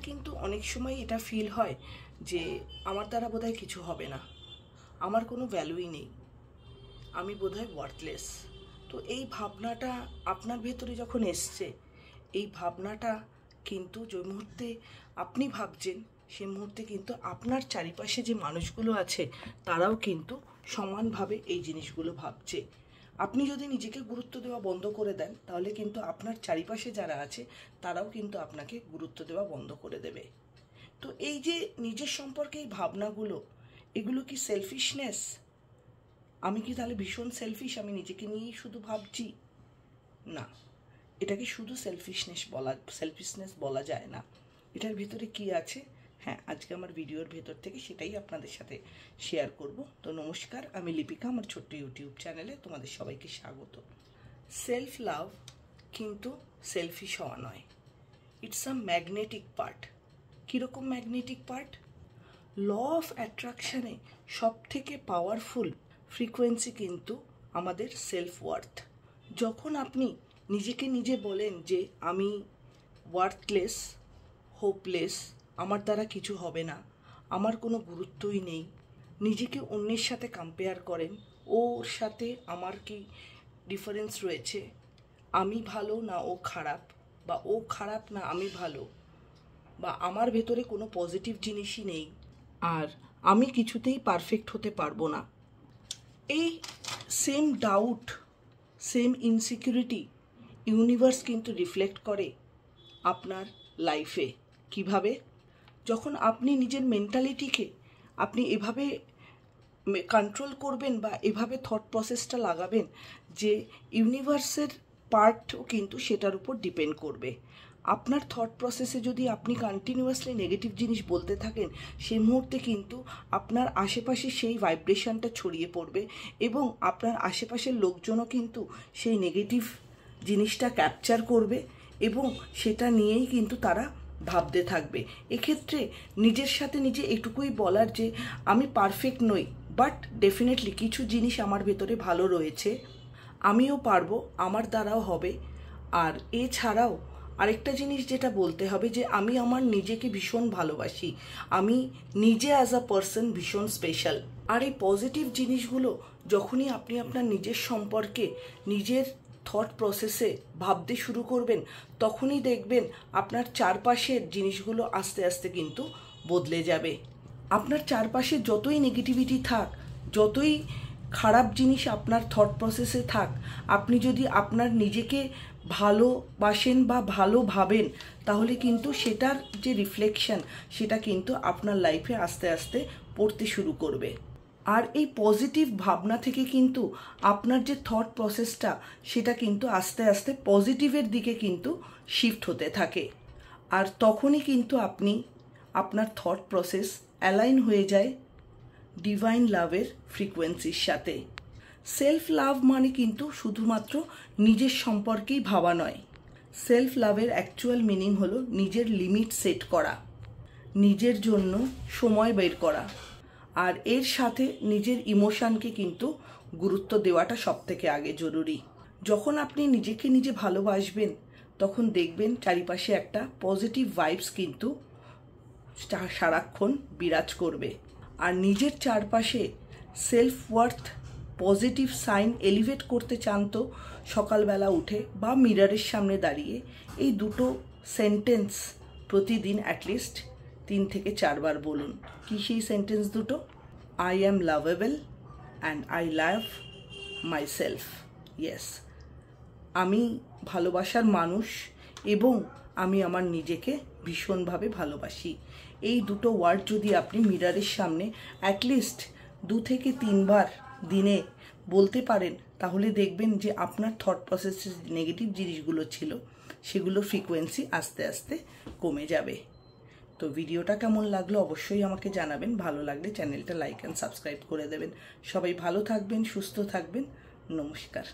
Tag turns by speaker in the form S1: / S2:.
S1: কিন্তু অনেক সময় এটা ফিল হয় যে আমার দ্বারা বোধহয় কিছু হবে না, আমার কোনো ভ্যালুই নেই, আমি বোধহয় ওয়ার্থলেস। তো এই ভাবনাটা আপনার ভেতরে যখন এসছে, এই ভাবনাটা কিন্তু যে মুহূর্তে আপনি ভাবছেন সে মুহূর্তে কিন্তু আপনার চারিপাশে যে মানুষগুলো আছে তারাও কিন্তু সমানভাবে এই জিনিসগুলো ভাবছে। আপনি যদি নিজেকে গুরুত্ব দেওয়া বন্ধ করে দেন তাহলে কিন্তু আপনার চারিপাশে যারা আছে তারাও কিন্তু আপনাকে গুরুত্ব দেওয়া বন্ধ করে দেবে। তো এই যে নিজের সম্পর্কে এই ভাবনাগুলো, এগুলো কি সেলফিশনেস? আমি কি তাহলে ভীষণ সেলফিশ, আমি নিজেকে নিয়েই শুধু ভাবছি? না, এটাকে শুধু সেলফিশনেস বলা যায় না। এটার ভিতরে কি আছে, হ্যাঁ, আজকে আমার ভিডিওর ভেতর থেকে সেটাই আপনাদের সাথে শেয়ার করব। তো নমস্কার, আমি লিপিকা, আমার ছোট্ট ইউটিউব চ্যানেলে তোমাদের সবাইকে স্বাগত। সেলফ লাভ কিন্তু সেলফিশ হওয়া নয়, ইটস আ ম্যাগনেটিক পার্ট। কীরকম ম্যাগনেটিক পার্ট? ল অফ অ্যাট্রাকশানে সব থেকে পাওয়ারফুল ফ্রিকোয়েন্সি কিন্তু আমাদের সেলফ ওয়ার্থ। যখন আপনি নিজেকে নিজে বলেন যে আমি ওয়ার্থলেস, হোপলেস, আমার দ্বারা কিছু হবে না, আমার কোনো গুরুত্বই নেই, নিজেকে অন্যের সাথে কম্পেয়ার করেন, ওর সাথে আমার কি ডিফারেন্স রয়েছে, আমি ভালো না ও খারাপ, বা ও খারাপ না আমি ভালো, বা আমার ভেতরে কোনো পজিটিভ জিনিসই নেই, আর আমি কিছুতেই পারফেক্ট হতে পারবো না, এই same doubt, same insecurity universe কিন্তু রিফ্লেক্ট করে আপনার লাইফে। কিভাবে? যখন আপনি নিজের মেন্টালিটিকে আপনি এভাবে কন্ট্রোল করবেন বা এভাবে থট প্রসেসটা লাগাবেন যে ইউনিভার্সের পার্টও কিন্তু সেটার উপর ডিপেন্ড করবে। আপনার থট প্রসেসে যদি আপনি কন্টিনিউয়াসলি নেগেটিভ জিনিস বলতে থাকেন, সেই মুহূর্তে কিন্তু আপনার আশেপাশে সেই ভাইব্রেশনটা ছড়িয়ে পড়বে এবং আপনার আশেপাশের লোকজনও কিন্তু সেই নেগেটিভ জিনিসটা ক্যাপচার করবে এবং সেটা নিয়েই কিন্তু তারা ভাবতে থাকবে। এক্ষেত্রে নিজের সাথে নিজে এটুকুই বলার যে আমি পারফেক্ট নই, বাট ডেফিনেটলি কিছু জিনিস আমার ভেতরে ভালো রয়েছে, আমিও পারবো, আমার দ্বারাও হবে। আর এছাড়াও আরেকটা জিনিস যেটা বলতে হবে যে আমি আমার নিজেকে ভীষণ ভালোবাসি, আমি নিজে অ্যাজ আ পার্সন ভীষণ স্পেশাল। আর এই পজিটিভ জিনিসগুলো যখনই আপনি আপনার নিজের সম্পর্কে নিজের থট প্রসেসে ভাবতে শুরু করবেন, তখনই দেখবেন আপনার চারপাশের জিনিসগুলো আস্তে আস্তে কিন্তু বদলে যাবে। আপনার চারপাশে যতই নেগেটিভিটি থাক, যতই খারাপ জিনিস আপনার থট প্রসেসে থাক, আপনি যদি আপনার নিজেকে ভালোবাসেন বা ভালো ভাবেন, তাহলে কিন্তু সেটার যে রিফ্লেকশন সেটা কিন্তু আপনার লাইফে আস্তে আস্তে পড়তে শুরু করবে। আর এই পজিটিভ ভাবনা থেকে কিন্তু আপনার যে থট প্রসেসটা সেটা কিন্তু আস্তে আস্তে পজিটিভের দিকে কিন্তু শিফট হতে থাকে। আর তখনই কিন্তু আপনি আপনার থট প্রসেস অ্যালাইন হয়ে যায় ডিভাইন লাভের ফ্রিকোয়েন্সির সাথে। সেলফ লাভ মানে কিন্তু শুধুমাত্র নিজের সম্পর্কেই ভাবা নয়। সেলফ লাভের অ্যাকচুয়াল মিনিং হলো নিজের লিমিট সেট করা, নিজের জন্য সময় বের করা, আর এর সাথে নিজের ইমোশনকে কিন্তু গুরুত্ব দেওয়াটা সবথেকে আগে জরুরি। যখন আপনি নিজেকে নিজে ভালোবাসবেন তখন দেখবেন চারিপাশে একটা পজিটিভ ভাইবস কিন্তু সারাক্ষণ বিরাজ করবে। আর নিজের চারপাশে self worth positive sign elevate করতে চান তো সকালবেলা উঠে বা মিররের সামনে দাঁড়িয়ে এই দুটো সেন্টেন্স প্রতিদিন অ্যাটলিস্ট 3 থেকে 4 বার বলুন। কি সেই সেন্টেন্স দুটো? I am lovable and I love my self. Yes, আমি ভালোবাসার মানুষ এবং আমি আমার নিজেকে ভীষণভাবে ভালোবাসি। এই দুটো ওয়ার্ড যদি আপনি মিররের সামনে অ্যাটলিস্ট 2 থেকে 3 বার দিনে বলতে পারেন, তাহলে দেখবেন যে আপনার থট প্রসেসে নেগেটিভ জিনিসগুলো ছিল সেগুলো ফ্রিকোয়েন্সি আস্তে আস্তে কমে যাবে। তো ভিডিওটা কেমন লাগলো অবশ্যই আমাকে জানাবেন। ভালো লাগলে চ্যানেলটা লাইক অ্যান্ড সাবস্ক্রাইব করে দেবেন। সবাই ভালো থাকবেন, সুস্থ থাকবেন। নমস্কার।